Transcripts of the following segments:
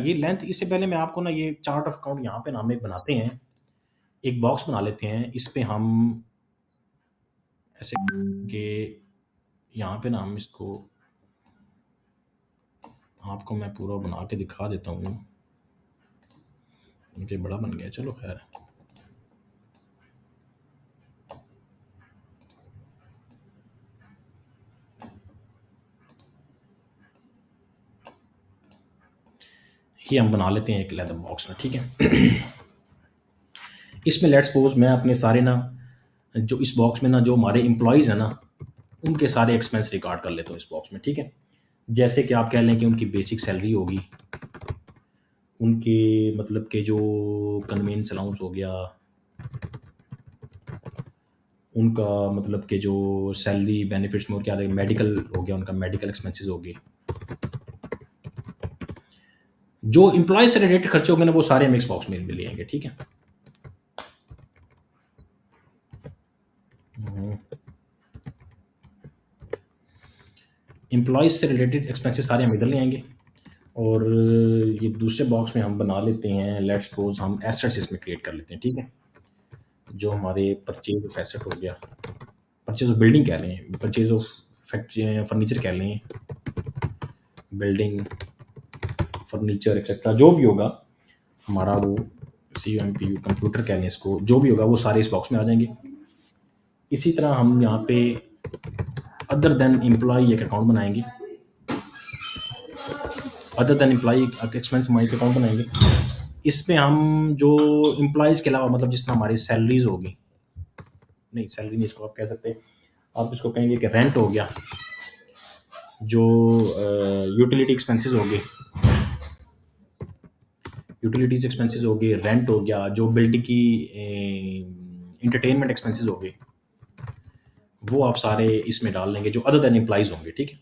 ये लेंथ, इससे पहले मैं आपको ना ये चार्ट ऑफ अकाउंट यहाँ पे ना हम एक बनाते हैं, एक बॉक्स बना लेते हैं। इस पे हम ऐसे कि यहाँ पे ना हम इसको आपको मैं पूरा बना के दिखा देता हूँ। ये बड़ा बन गया, चलो खैर। ये हम बना लेते हैं एक लेदर बॉक्स में, ठीक है। इसमें लेट्स सपोज मैं अपने सारे ना, जो इस बॉक्स में ना जो हमारे एम्प्लॉयज़ हैं ना, उनके सारे एक्सपेंस रिकॉर्ड कर लेता हूँ इस बॉक्स में, ठीक है। जैसे कि आप कह लें कि उनकी बेसिक सैलरी होगी, उनके मतलब के जो कन्वेंस अलाउंस हो गया, उनका मतलब के जो सैलरी बेनिफिट्स में और क्या रहे, मेडिकल हो गया, उनका मेडिकल एक्सपेंसेस हो गए, जो एम्प्लॉय से रिलेटेड खर्चे होंगे ना वो सारे हम इस बॉक्स में ले आएंगे, ठीक है। एम्प्लॉयज़ से रिलेटेड एक्सपेंसेस सारे हम इधर ले आएंगे। और ये दूसरे बॉक्स में हम बना लेते हैं, लेट्स सपोज हम एसेट्स इसमें क्रिएट कर लेते हैं, ठीक है। जो हमारे परचेज ऑफ एसेट हो गया, परचेज ऑफ बिल्डिंग कह लें, परचेज ऑफ फैक्ट्री फर्नीचर कह लें, बिल्डिंग फर्नीचर एक्सेट्रा जो भी होगा हमारा, वो C M P U computer कह लें इसको, जो भी होगा वो सारे इस बॉक्स में आ जाएंगे। इसी तरह हम यहाँ पे अदर देन एम्प्लॉय एक अकाउंट बनाएंगे, अदर देन एम्प्लॉय एक्सपेंस हमारी अकाउंट बनाएंगे। इसमें हम जो एम्प्लॉयज़ के अलावा मतलब जिस तरह हमारी सैलरीज होगी, नहीं सैलरी नहीं इसको आप कह सकते, आप इसको कहेंगे कि रेंट हो गया, जो यूटिलिटी एक्सपेंसेस हो गए, यूटिलिटीज एक्सपेंसेस हो गए, रेंट हो गया, जो बिल्डिंग की इंटरटेनमेंट एक्सपेंसेस हो गए, वो आप सारे इसमें डाल लेंगे जो अदर देन एम्प्लॉयज़ होंगे, ठीक है।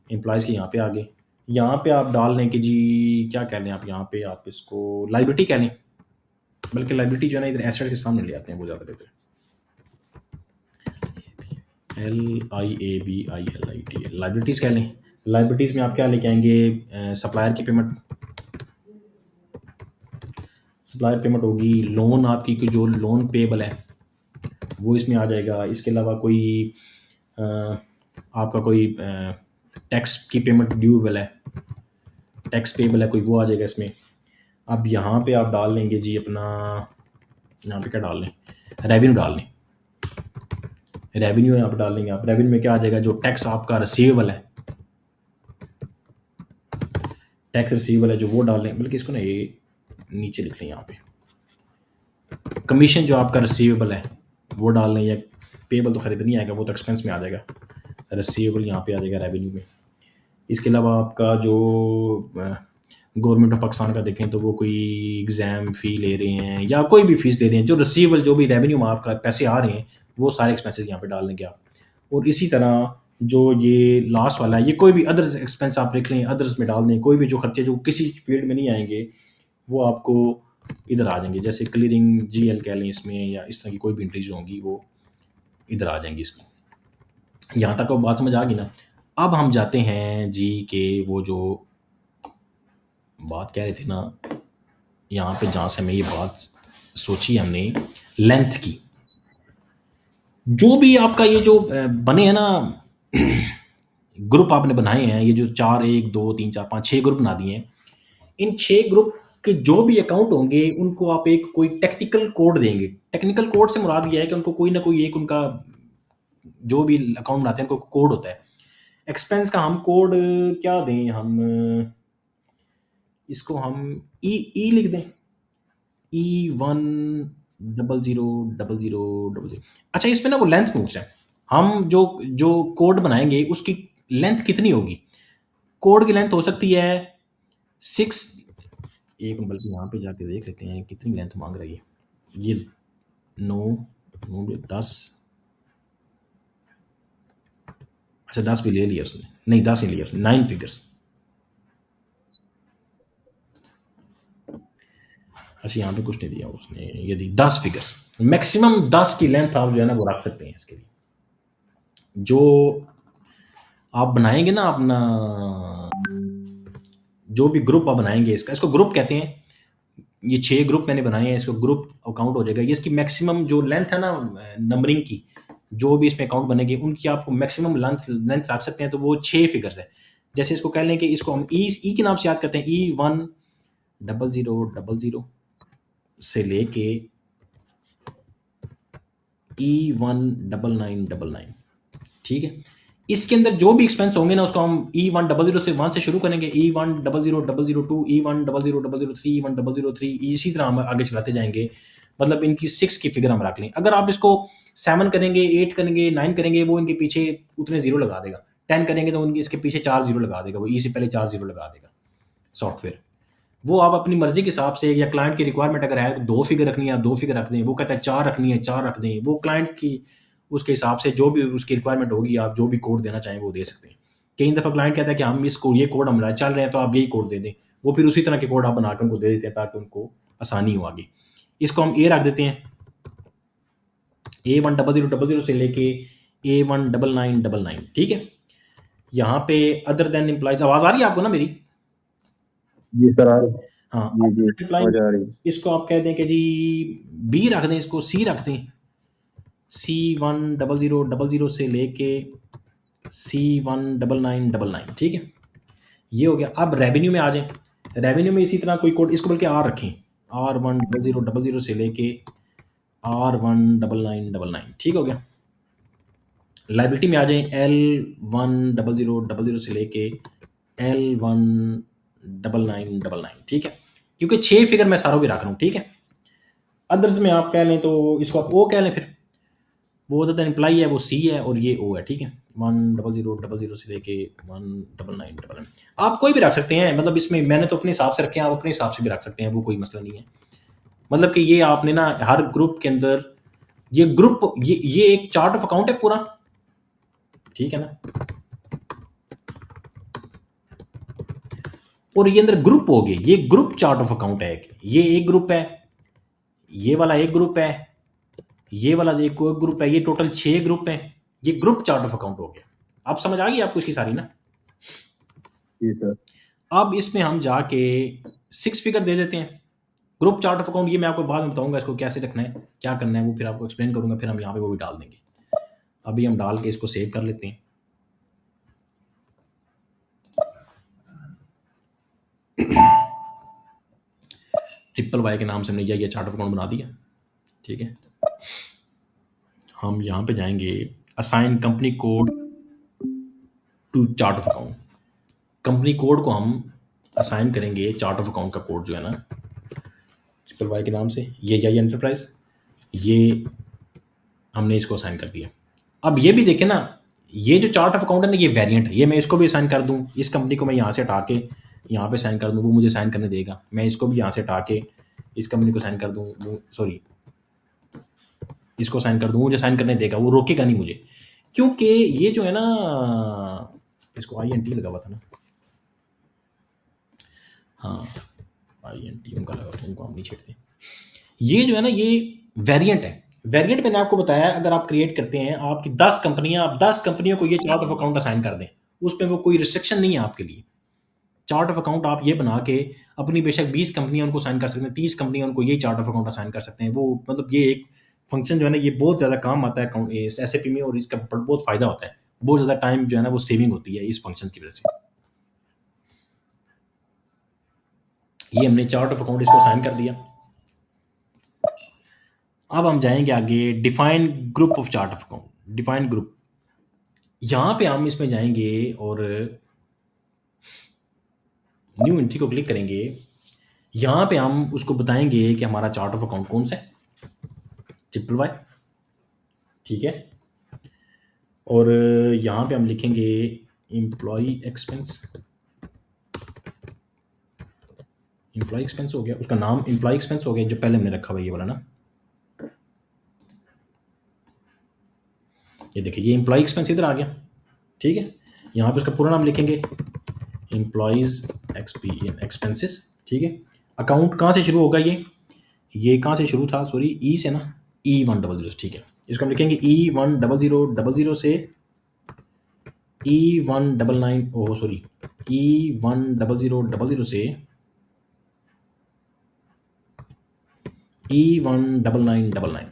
एम्प्लॉयज़ के यहाँ पे आ गए, यहाँ पे आप डाल लें कि जी क्या कह लें आप, यहाँ पे आप इसको लाइबिलिटी कह लें, बल्कि लाइबिलिटी जो है ना इधर एसेट के सामने ले आते हैं, वो ज़्यादा बेहतर है। LIABILIT लाइबिलिटीज़ कह लें। लाइबिलिटीज़ में आप क्या लेके आएंगे, सप्लायर की पेमेंट, सप्लायर पेमेंट होगी, लोन आपकी जो लोन पेबल है वो इसमें आ जाएगा। इसके अलावा कोई अ, आपका कोई टैक्स की पेमेंट ड्यूएबल है, टैक्स पेबल है कोई, वो आ जाएगा इसमें। अब यहाँ पे आप डाल लेंगे जी अपना, यहाँ पे क्या डाल लें, रेवेन्यू डाल लें, रेवेन्यू यहाँ पे डाल लेंगे आप। रेवेन्यू में क्या आ जाएगा, जो टैक्स आपका रिसीवेबल है, टैक्स रिसीवेबल है जो वो डाल लें, बल्कि इसको ना ये नीचे लिख लें यहाँ पे, कमीशन जो आपका रिसीवेबल है वो डाल लें, या पेबल तो खरीद नहीं आएगा, वो तो एक्सपेंस में आ जाएगा, रिसीवेबल यहाँ पे आ जाएगा रेवेन्यू में। इसके अलावा आपका जो गवर्नमेंट ऑफ पाकिस्तान का देखें तो वो कोई एग्ज़ाम फ़ी ले रहे हैं या कोई भी फ़ीस ले रहे हैं, जो रिसीवेबल जो भी रेवेन्यू में आपका पैसे आ रहे हैं वो सारे एक्सपेंसेस यहाँ पे डाल देंगे आप। और इसी तरह जो ये लास्ट वाला है, ये कोई भी अदर्स एक्सपेंस आप लिख लें, अदर्स में डाल दें, कोई भी जो खर्चे जो किसी फील्ड में नहीं आएंगे वो आपको इधर आ जाएंगे, जैसे क्लियरिंग GL कह लें इसमें, या इस तरह की कोई भी एंट्रीज होंगी वो इधर आ जाएंगी इसमें। यहाँ तक वो बात समझ आ गई ना। अब हम जाते हैं जी के वो जो बात कह रहे थे ना, यहाँ पे जहाँ से हमें ये बात सोची हमने लेंथ की, जो भी आपका ये जो बने हैं ना ग्रुप आपने बनाए हैं, ये जो 4 1 2 3 4 5 6 ग्रुप बना दिए हैं, इन 6 ग्रुप के जो भी अकाउंट होंगे उनको आप एक कोई टेक्निकल कोड देंगे। टेक्निकल कोड से मुराद ये है कि उनको कोई ना कोई एक उनका जो भी अकाउंट बनाते हैं उनको कोड होता है। एक्सपेंस का हम कोड क्या दें, हम इसको हम ई लिख दें, E100000। अच्छा, इसमें ना वो लेंथ पूछ रहा है, हम जो जो कोड बनाएंगे उसकी लेंथ कितनी होगी। कोड की लेंथ हो सकती है 6, एक बल्कि यहाँ पे जाके देख लेते हैं कितनी लेंथ मांग रही है ये। 9 9 10, अच्छा 10 भी ले लिया उसने, नहीं 10 नहीं लिया, 9 फिगर्स। अच्छा यहाँ पे कुछ नहीं दिया उसने, ये दी 10 फिगर्स, मैक्सिमम 10 की लेंथ आप जो है ना वो रख सकते हैं इसके लिए। जो आप बनाएंगे ना अपना जो भी ग्रुप आप बनाएंगे इसको ग्रुप कहते हैं। ये 6 ग्रुप मैंने बनाए हैं, इसको ग्रुप अकाउंट हो जाएगा। ये इसकी मैक्सिमम जो लेंथ है ना नंबरिंग की, जो भी इसमें अकाउंट बनेंगे उनकी आपको मैक्सिमम लेंथ रख सकते हैं, तो वो 6 फिगर्स है। जैसे इसको कह लें कि इसको हम ई के नाम से याद करते हैं, E100000 से लेके E19999, ठीक है। इसके अंदर जो भी एक्सपेंस होंगे ना उसको हम E100 से 1 से शुरू करेंगे, E100002, E10003, E1003, इसी तरह हम आगे चलाते जाएंगे। मतलब इनकी 6 की फिगर हम रख लें। अगर आप इसको 7 करेंगे, 8 करेंगे, 9 करेंगे, वो इनके पीछे उतने जीरो लगा देगा। 10 करेंगे तो उनकी इसके पीछे 4 जीरो लगा देगा, वो ई से पहले 4 जीरो लगा देगा सॉफ्टवेयर। वो आप अपनी मर्जी के हिसाब से, या क्लाइंट की रिक्वायरमेंट अगर है 2 फिगर रखनी है आप 2 फिगर रख दें, वो कहता है 4 रखनी है 4 रख दें। वो क्लाइंट की उसके हिसाब से जो भी उसकी रिक्वायरमेंट होगी, आप जो भी कोड देना चाहें वो दे सकते हैं। कई दफ़ा क्लाइंट कहता है कि हम इसको ये कोड हम चल रहे हैं तो आप यही कोड दे दें, वो फिर उसी तरह के कोड आप बनाकर उनको दे देते हैं ताकि उनको आसानी हो आगे। इसको हम ए रख देते हैं, A100000 से लेके A19999, ठीक है। यहाँ पे अदर देन एम्प्लॉइज, आवाज़ आ रही है आपको ना मेरी? जी सर, आ रही। हाँ, जी एम्प्लॉय, समझ आ रही। इसको आप कह दें कि जी बी रख दें, इसको सी रख दें, C100000 से लेके C19999, ठीक है। ये हो गया। अब रेवेन्यू में आ जाएं। रेवेन्यू में इसी तरह कोई कोड, इसको बल्कि आर रखें, R100000 से लेके R19999, ठीक हो गया। लाइबिलिटी में आ जाएं, L100000 से लेके L19999, ठीक है। क्योंकि 6 फिगर मैं सारों की रख रहा हूँ, ठीक है। अदर्स में आप कह लें तो इसको आप ओ कह लें, फिर वो तो एम्प्लाई है वो सी है और ये ओ है, ठीक है। 100000 से लेके 19999, आप कोई भी रख सकते हैं। मतलब इसमें मैंने तो अपने हिसाब से रखे हैं, आप अपने हिसाब से भी रख सकते हैं, वो कोई मसला नहीं है। मतलब कि ये आपने ना हर ग्रुप के अंदर ये ग्रुप, ये एक चार्ट ऑफ अकाउंट है पूरा, ठीक है ना। और ये अंदर ग्रुप हो गए, ये ग्रुप चार्ट ऑफ अकाउंट है। ये एक ग्रुप है, ये वाला एक ग्रुप है, ये वाला एक ग्रुप है, ये टोटल 6 ग्रुप हैं। ये ग्रुप चार्ट ऑफ अकाउंट हो गया। आप समझ आ गई आपको इसकी सारी ना? जी सर। अब इसमें हम जाके 6 फिगर दे देते हैं। ग्रुप चार्ट ऑफ अकाउंट ये मैं आपको बाद में बताऊंगा, इसको कैसे रखना है, क्या करना है, वो फिर आपको एक्सप्लेन करूंगा। फिर हम यहाँ पे वो भी डाल देंगे। अभी हम डाल के इसको सेव कर लेते हैं। ट्रिपल Y के नाम से हमने ये चार्ट ऑफ अकाउंट बना दिया, ठीक है। हम यहाँ पे जाएंगे, assign company code to chart of account. Company code को हम असाइन करेंगे चार्ट ऑफ अकाउंट का कोड जो है ना ट्रिपल Y के नाम से, ये एंटरप्राइज, ये हमने इसको असाइन कर दिया। अब ये भी देखें ना, ये जो चार्ट ऑफ अकाउंट है ना ये वेरिएंट है, ये मैं इसको भी असाइन कर दूं। इस कंपनी को मैं यहाँ से हटा के यहाँ पे साइन कर दूं, वो मुझे साइन करने देगा। मैं इसको भी यहाँ से हटा के इस कंपनी को साइन कर दूं, वो सॉरी इसको साइन कर दूं, मुझे साइन करने देगा, वो रोकेगा नहीं मुझे। क्योंकि ये जो है ना, इसको INT लगा हुआ था ना, हाँ INT उनका लगा था, उनको हम नहीं छेड़ते। ये जो है ना ये वेरिएंट है। वेरिएंट मैंने आपको बताया, अगर आप क्रिएट करते हैं आपकी 10 कंपनियां, आप 10 कंपनियों को ये चार्ट ऑफ अकाउंट असाइन कर दें, उसमें वो कोई रिस्ट्रिक्शन नहीं है आपके लिए। चार्ट ऑफ अकाउंट आप ये बना के अपनी बेशक 20 कंपनियां उनको साइन कर सकते हैं, 30 कंपनियां उनको ये चार्ट ऑफ अकाउंट असाइन कर सकते हैं। वो मतलब ये एक फंक्शन जो है ना ये बहुत ज़्यादा काम आता है अकाउंट SAP में, और इसका बहुत फ़ायदा होता है। बहुत ज़्यादा टाइम जो है ना वो सेविंग होती है इस फंक्शन की वजह से। ये हमने चार्ट ऑफ अकाउंट इसको असाइन कर दिया। अब हम जाएंगे आगे, define group of chart of account, define group. यहाँ पे हम इसमें जाएंगे और न्यू एंट्री को क्लिक करेंगे। यहाँ पे हम उसको बताएंगे कि हमारा चार्ट ऑफ अकाउंट कौन सा है, ट्रिपल Y, ठीक है। और यहाँ पे हम लिखेंगे एम्प्लॉय एक्सपेंस। एम्प्लॉय एक्सपेंस हो गया, उसका नाम एम्प्लॉय एक्सपेंस हो गया जो पहले हमने रखा हुआ ये वाला ना। ये देखिए ये एम्प्लॉय एक्सपेंस इधर आ गया, ठीक है। यहाँ पे उसका पूरा नाम लिखेंगे एम्प्लॉयज एक्सपेंसेस, ठीक है। अकाउंट कहाँ से शुरू होगा, ये कहाँ से शुरू था, सॉरी ई से ना, E1000, ठीक है। इसको हम लिखेंगे E1000 से E199 ओह सॉरी E10000 से E19999,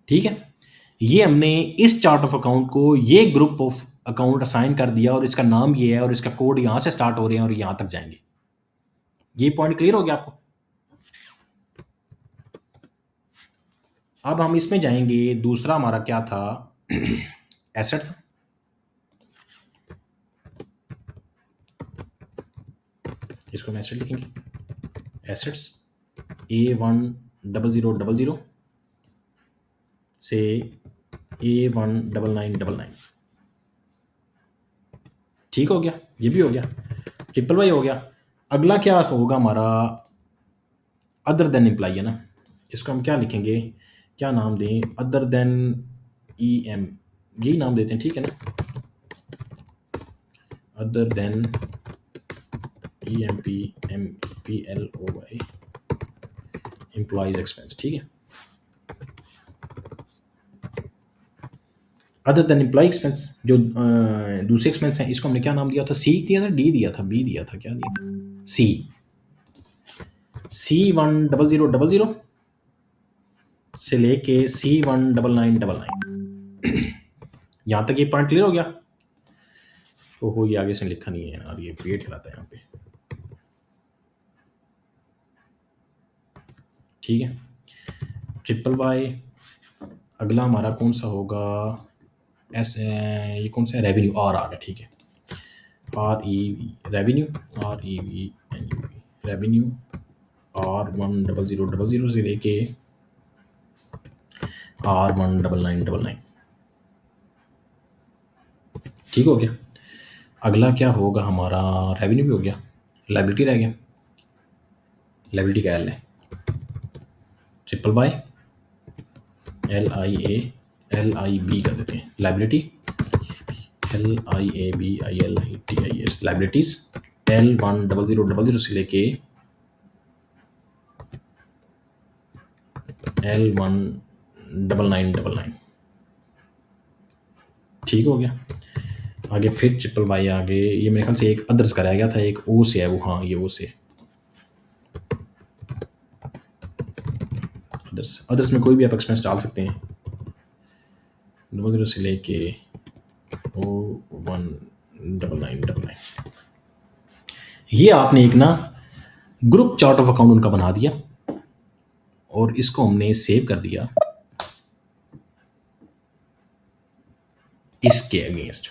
ठीक है। ये हमने इस चार्ट ऑफ अकाउंट को ये ग्रुप ऑफ अकाउंट असाइन कर दिया और इसका नाम ये है और इसका कोड यहां से स्टार्ट हो रहे हैं और यहां तक जाएंगे। ये पॉइंट क्लियर हो गया आपको? अब हम इसमें जाएंगे। दूसरा हमारा क्या था? एसेट था। इसको हम एसेट लिखेंगे। एसेट्स A10000 से A19999, ठीक हो गया। ये भी हो गया, ट्रिपल वाई हो गया। अगला क्या होगा हमारा? अदर देन एम्प्लॉय है ना, इसको हम क्या लिखेंगे, क्या नाम दें? अदर देन EM, यही नाम देते हैं, ठीक है ना। Other than EMPLOY employees expense, ठीक है। अदर देन एम्प्लॉय एक्सपेंस, जो दूसरे एक्सपेंस हैं, इसको हमने क्या नाम दिया था? C दिया था, D दिया था, B दिया था, क्या दिया था? C। C10000 से लेके C19999, यहां तक ये पॉइंट क्लियर हो गया? ओहो, ये आगे से लिखा नहीं है यार, ये क्रिएट कराता है यहाँ पे, ठीक है। Triple Y. अगला हमारा कौन सा होगा? ये कौन सा है? रेवेन्यू, R आ गया, ठीक है। REV revenue, REVNU revenue, R10000 से लेके R19999, ठीक हो गया। अगला क्या होगा हमारा? रेवेन्यू भी हो गया, लाइबिलिटी रह गया। लाइबिलिटी का L है, ट्रिपल बाय LIB कर देते हैं। लाइबिलिटी LIABILITIS, लाइबिलिटीज L10000 से लेके L19999, ठीक हो गया। आगे फिर ट्रिपल वाई आगे, ये मेरे ख्याल से एक अदर्स कराया गया था, एक O से है वो, हाँ ये O से। अदर्स में कोई भी आप एक्सपेंस डाल सकते हैं, 00 से लेके O19999। ये आपने एक ना ग्रुप चार्ट ऑफ अकाउंट उनका बना दिया और इसको हमने सेव कर दिया इसके अगेंस्ट।